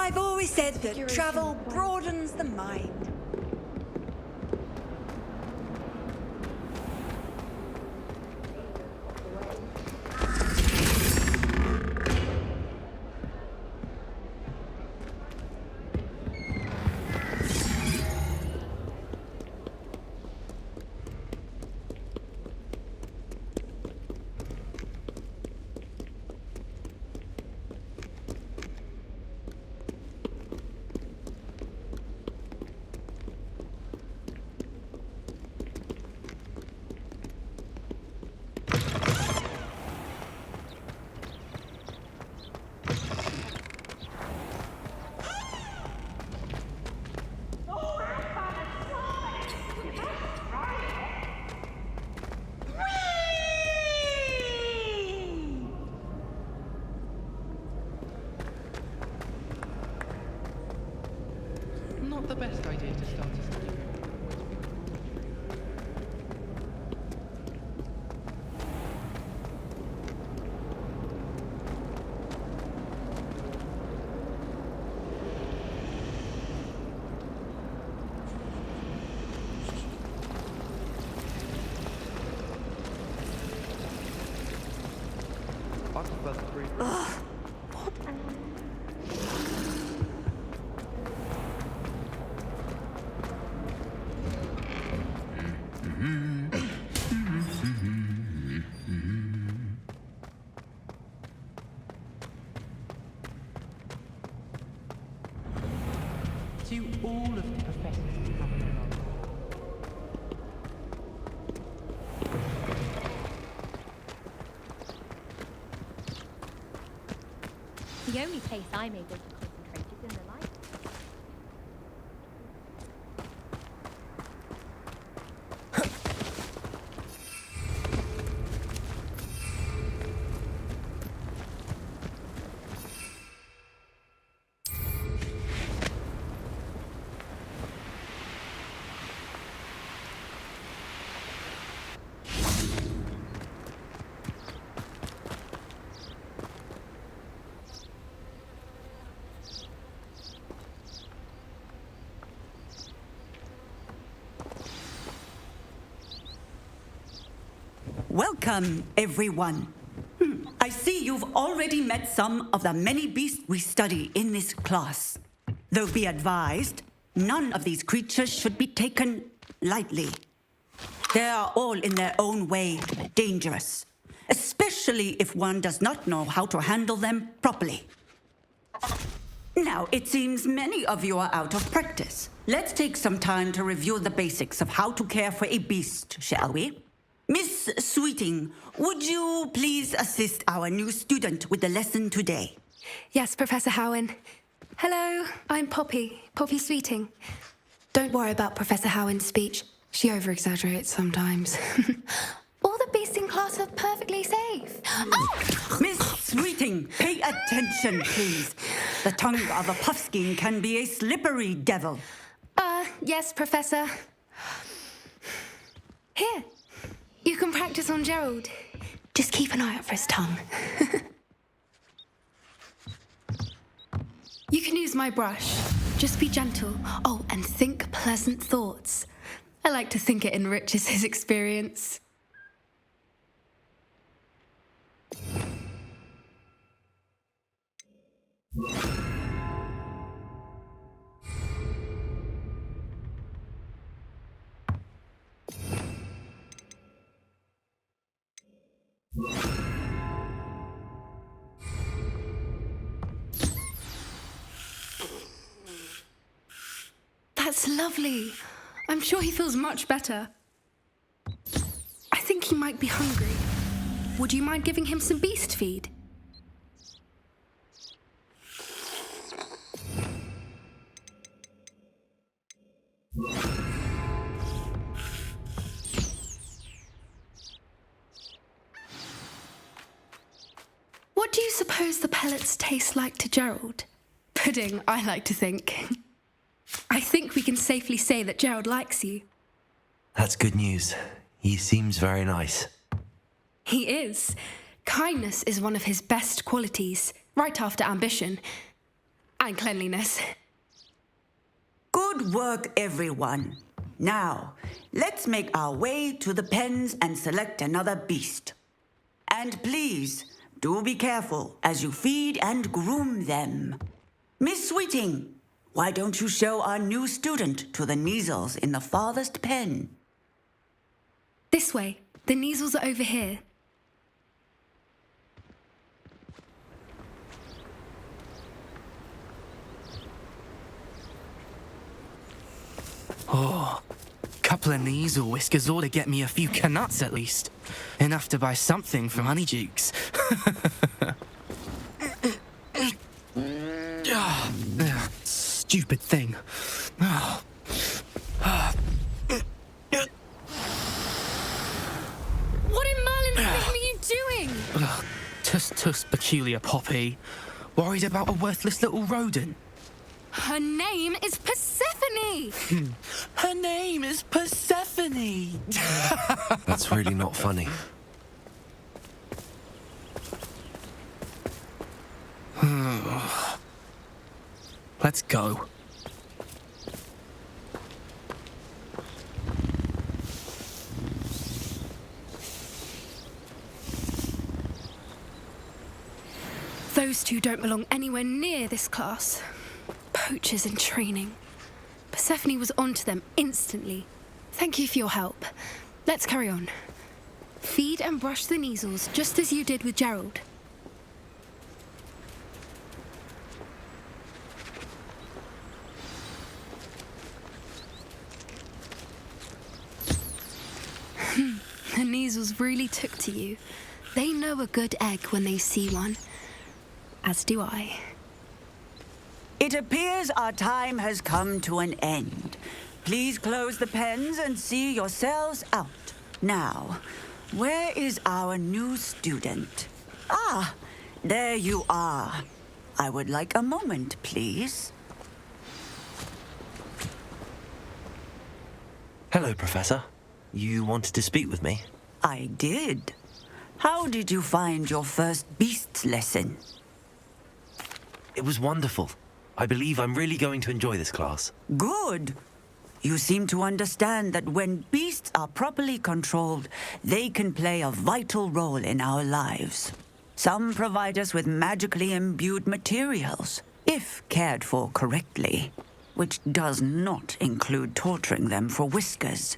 I've always said that travel broadens the mind. Not the best idea to start a study. I prefer the free. To all of the professors who have along. The only place I'm able to concentrate is in the light. Welcome, everyone. I see you've already met some of the many beasts we study in this class. Though be advised, none of these creatures should be taken lightly. They are all in their own way dangerous, especially if one does not know how to handle them properly. Now, it seems many of you are out of practice. Let's take some time to review the basics of how to care for a beast, shall we? Miss Sweeting, would you please assist our new student with the lesson today? Yes, Professor Howen. Hello, I'm Poppy Sweeting. Don't worry about Professor Howen's speech. She over-exaggerates sometimes. All the beasts in class are perfectly safe. Oh! Miss Sweeting, pay attention, please. The tongue of a puffskein can be a slippery devil. Yes, Professor. Here. You can practice on Gerald. Just keep an eye out for his tongue. You can use my brush. Just be gentle. Oh, and think pleasant thoughts. I like to think it enriches his experience. That's lovely. I'm sure he feels much better. I think he might be hungry. Would you mind giving him some beast feed? What do you suppose the pellets taste like to Gerald? Pudding, I like to think. I think we can safely say that Gerald likes you. That's good news. He seems very nice. He is. Kindness is one of his best qualities, right after ambition. And cleanliness. Good work, everyone. Now, let's make our way to the pens and select another beast. And please, do be careful as you feed and groom them. Miss Sweeting, why don't you show our new student to the Kneazles in the farthest pen? This way. The Kneazles are over here. Oh, couple of Kneazle whiskers ought to get me a few canuts at least. Enough to buy something from Honeydukes. Stupid thing. What in Merlin's name are you doing? Tuss, peculiar Poppy. Worried about a worthless little rodent. Her name is Persephone! Her name is Persephone! That's really not funny. Let's go. Those two don't belong anywhere near this class. Poachers in training. Persephone was onto them instantly. Thank you for your help. Let's carry on. Feed and brush the Kneazles just as you did with Gerald. The Kneazles really took to you. They know a good egg when they see one. As do I. It appears our time has come to an end. Please close the pens and see yourselves out. Now, where is our new student? Ah, there you are. I would like a moment, please. Hello, Professor. You wanted to speak with me? I did. How did you find your first beasts lesson? It was wonderful. I believe I'm really going to enjoy this class. Good. You seem to understand that when beasts are properly controlled, they can play a vital role in our lives. Some provide us with magically imbued materials, if cared for correctly, which does not include torturing them for whiskers.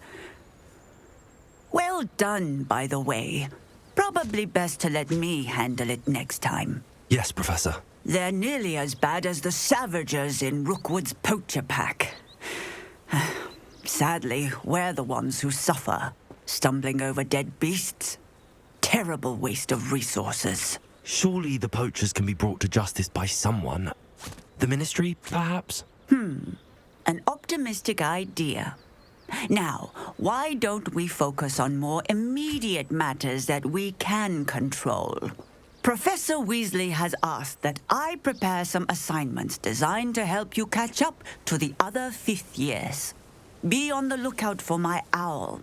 Well done, by the way. Probably best to let me handle it next time. Yes, Professor. They're nearly as bad as the Savagers in Rookwood's poacher pack. Sadly, we're the ones who suffer, stumbling over dead beasts. Terrible waste of resources. Surely the poachers can be brought to justice by someone. The Ministry, perhaps? An optimistic idea. Now, why don't we focus on more immediate matters that we can control? Professor Weasley has asked that I prepare some assignments designed to help you catch up to the other fifth years. Be on the lookout for my owl.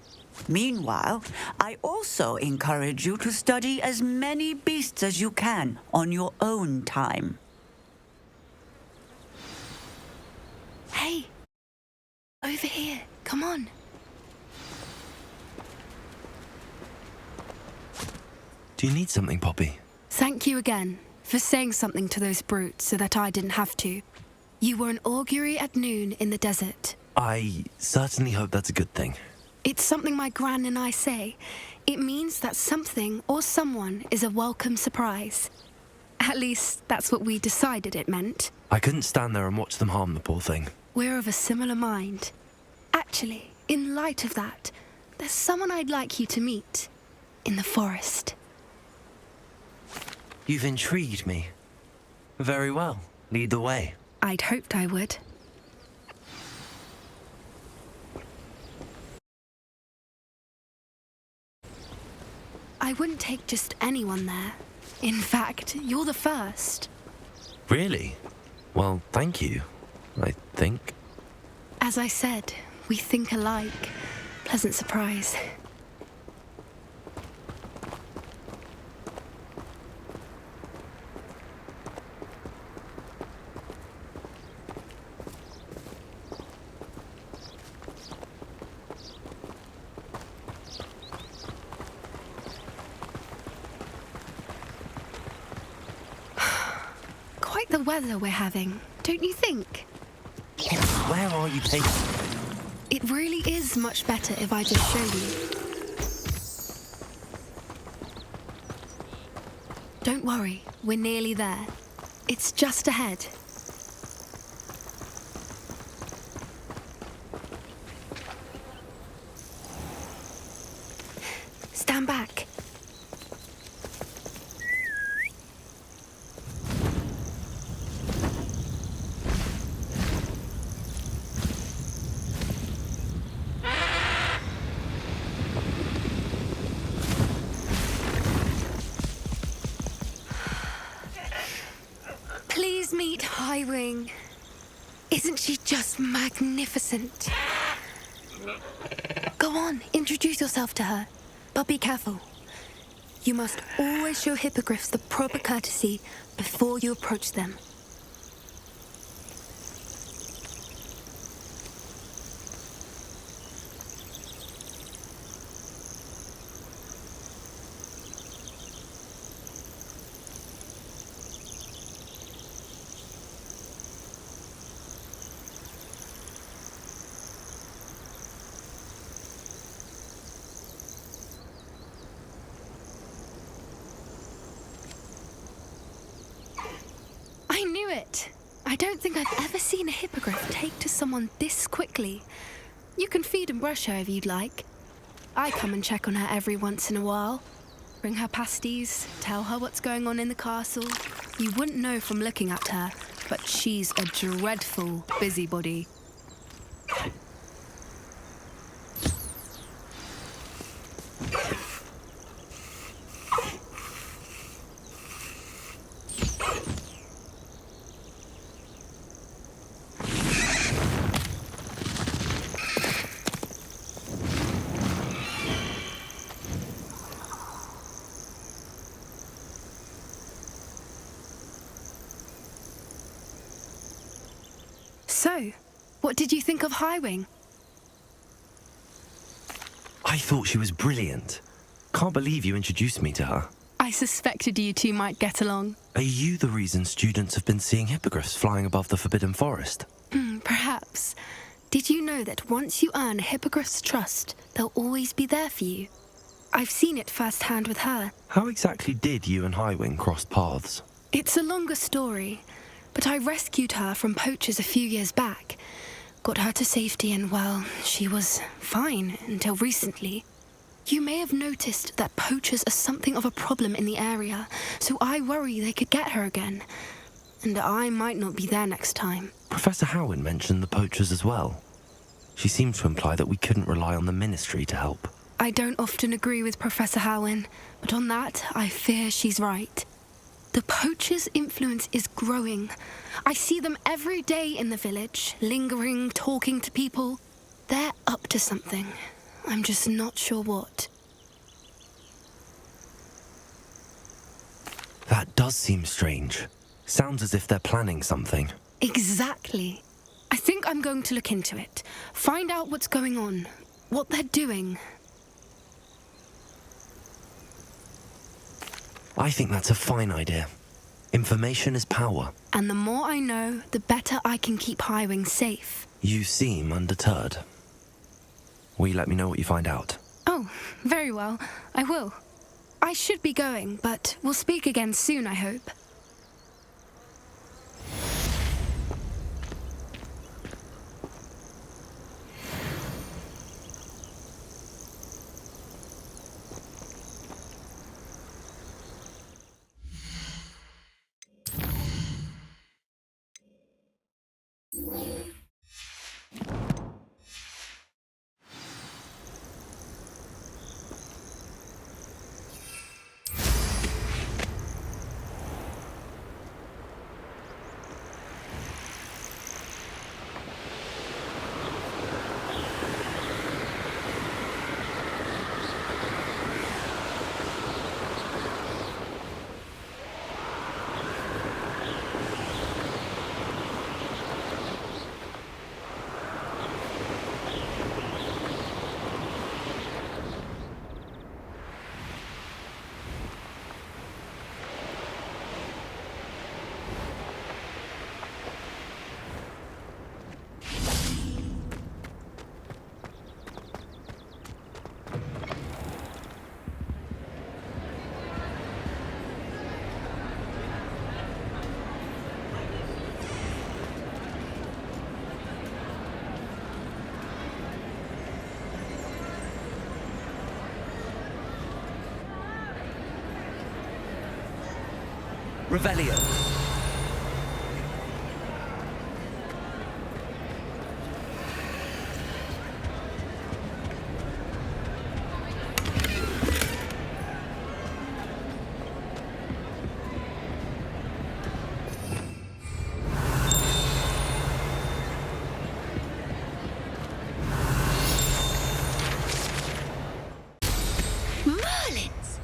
Meanwhile, I also encourage you to study as many beasts as you can on your own time. Hey, over here. Come on. Do you need something, Poppy? Thank you again for saying something to those brutes so that I didn't have to. You were an augury at noon in the desert. I certainly hope that's a good thing. It's something my gran and I say. It means that something or someone is a welcome surprise. At least, that's what we decided it meant. I couldn't stand there and watch them harm the poor thing. We're of a similar mind. Actually, in light of that, there's someone I'd like you to meet. In the forest. You've intrigued me. Very well. Lead the way. I'd hoped I would. I wouldn't take just anyone there. In fact, you're the first. Really? Well, thank you, I think. As I said, we think alike. Pleasant surprise. like the weather we're having, don't you think? Where are you taking? It really is much better if I just show you. Don't worry, we're nearly there. It's just ahead. Stand back. Please meet Highwing. Isn't she just magnificent? Go on, introduce yourself to her. But be careful. You must always show hippogriffs the proper courtesy before you approach them. I knew it! I don't think I've ever seen a hippogriff take to someone this quickly. You can feed and brush her if you'd like. I come and check on her every once in a while. Bring her pasties, tell her what's going on in the castle. You wouldn't know from looking at her, but she's a dreadful busybody. So, what did you think of Highwing? I thought she was brilliant. Can't believe you introduced me to her. I suspected you two might get along. Are you the reason students have been seeing hippogriffs flying above the Forbidden Forest? Perhaps. Did you know that once you earn a hippogriff's trust, they'll always be there for you? I've seen it firsthand with her. How exactly did you and Highwing cross paths? It's a longer story, but I rescued her from poachers a few years back. Got her to safety and, well, she was fine until recently. You may have noticed that poachers are something of a problem in the area, so I worry they could get her again. And I might not be there next time. Professor Howin mentioned the poachers as well. She seemed to imply that we couldn't rely on the Ministry to help. I don't often agree with Professor Howin, but on that, I fear she's right. The poachers' influence is growing. I see them every day in the village, lingering, talking to people. They're up to something. I'm just not sure what. That does seem strange. Sounds as if they're planning something. Exactly. I think I'm going to look into it. Find out what's going on, what they're doing. I think that's a fine idea. Information is power. And the more I know, the better I can keep Highwing safe. You seem undeterred. Will you let me know what you find out? Oh, very well. I will. I should be going, but we'll speak again soon, I hope. Revelio. Merlins!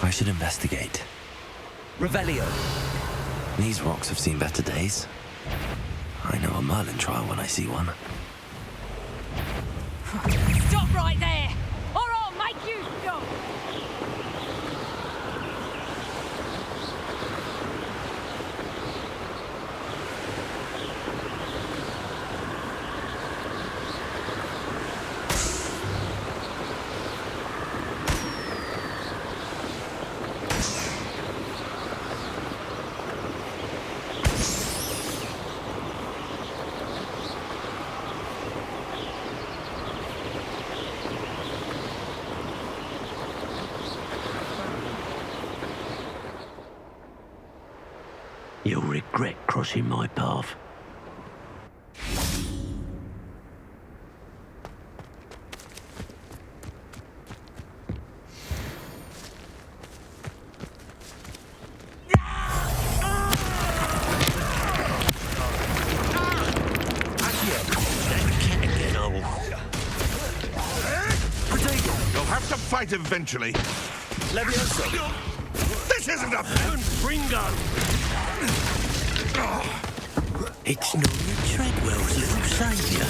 I should investigate. Revelio. These rocks have seen better days. I know a Merlin trial when I see one. Stop right there, or I'll make you stop. You'll regret crossing my path. You'll have to fight eventually. Levioso. This isn't a Ringo! It's Norman Treadwell's little saviour.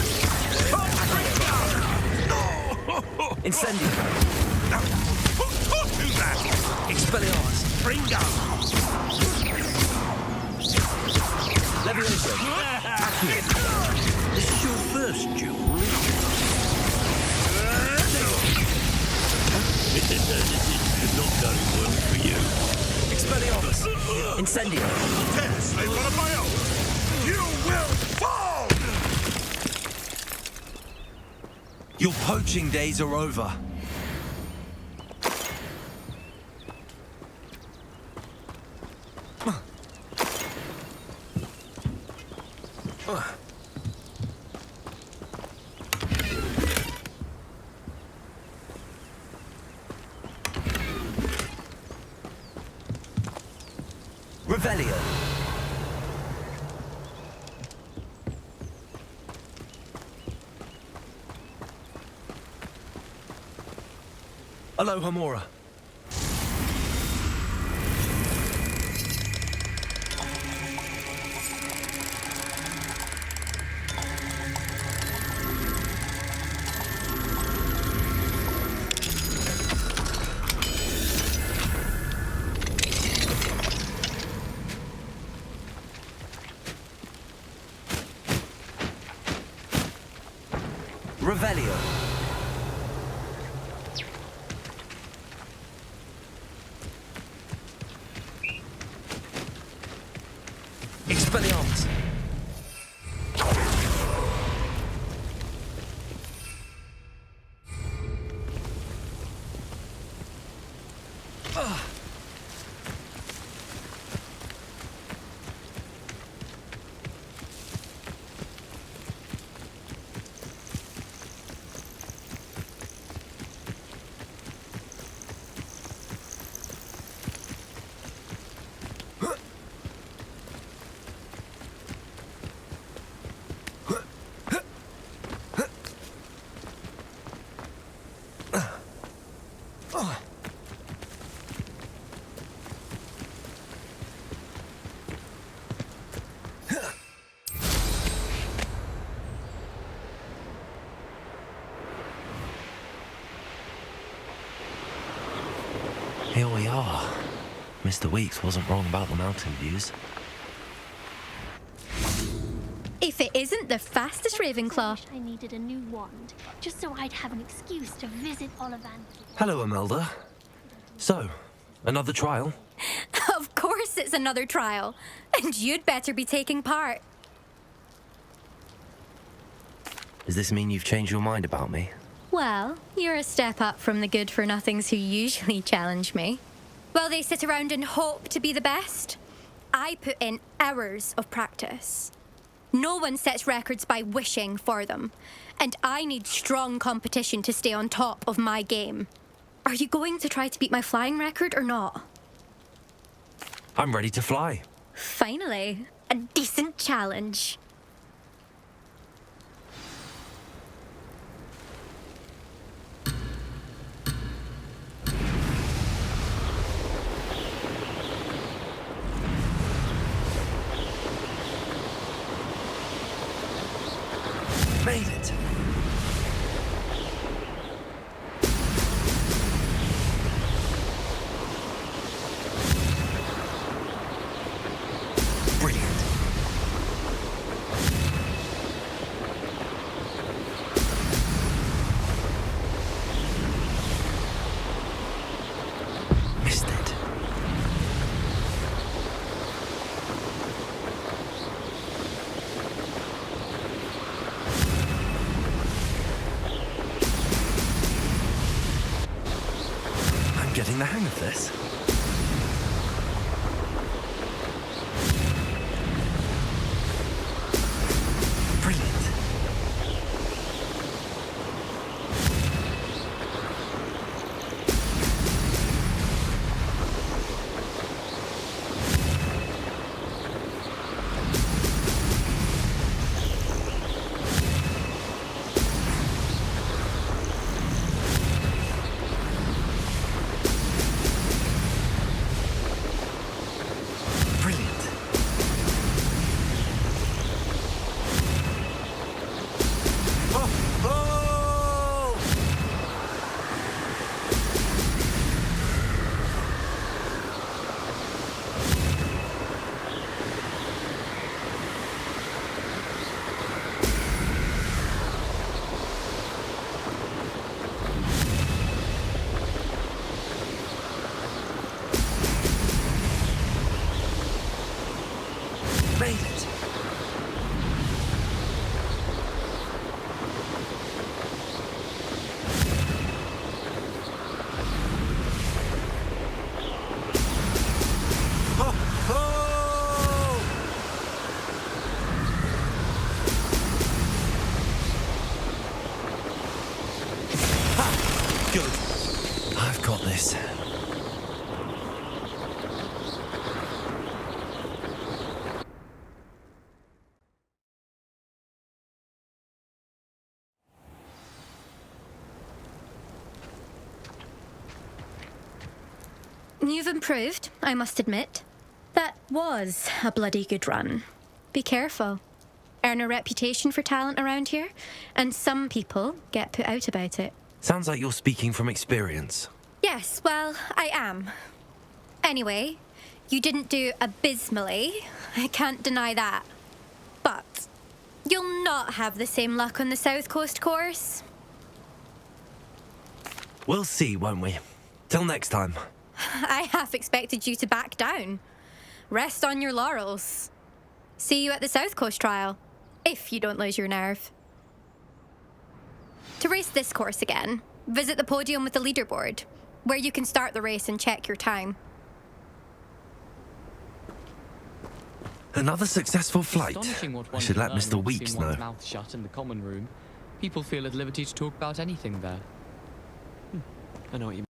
Incendio. Who taught you that? Expelliarmus. Ringo! Levioso. This is your first duel. This is not going well for you. Expelliarmus. Incendio. Yes, they've got a bio! You will fall! Your poaching days are over. Revelio. Aloha Mora. Revelio. Expelliarmus. Here we are. Mr. Weeks wasn't wrong about the mountain views. If it isn't the fastest Ravenclaw. I needed a new wand, just so I'd have an excuse to visit Ollivander. Hello, Imelda. So, another trial? Of course it's another trial. And you'd better be taking part. Does this mean you've changed your mind about me? Well, you're a step up from the good-for-nothings who usually challenge me. While they sit around and hope to be the best, I put in hours of practice. No one sets records by wishing for them, and I need strong competition to stay on top of my game. Are you going to try to beat my flying record or not? I'm ready to fly. Finally, a decent challenge. Made it! Brilliant. Missed it. Getting the hang of this. Brilliant. Made it. Ho, ho! Ha! Good. I've got this. You've improved, I must admit. That was a bloody good run. Be careful. Earn a reputation for talent around here, and some people get put out about it. Sounds like you're speaking from experience. Yes, well, I am. Anyway, you didn't do abysmally. I can't deny that. But you'll not have the same luck on the South Coast course. We'll see, won't we? Till next time. I half expected you to back down. Rest on your laurels. See you at the South Coast trial, if you don't lose your nerve. To race this course again, visit the podium with the leaderboard, where you can start the race and check your time. Another successful flight. Astonishing what I one should let can learn Mr. when Weeks keeping one's know. mouth shut in the common room. People feel at liberty to talk about anything there. I know what you mean.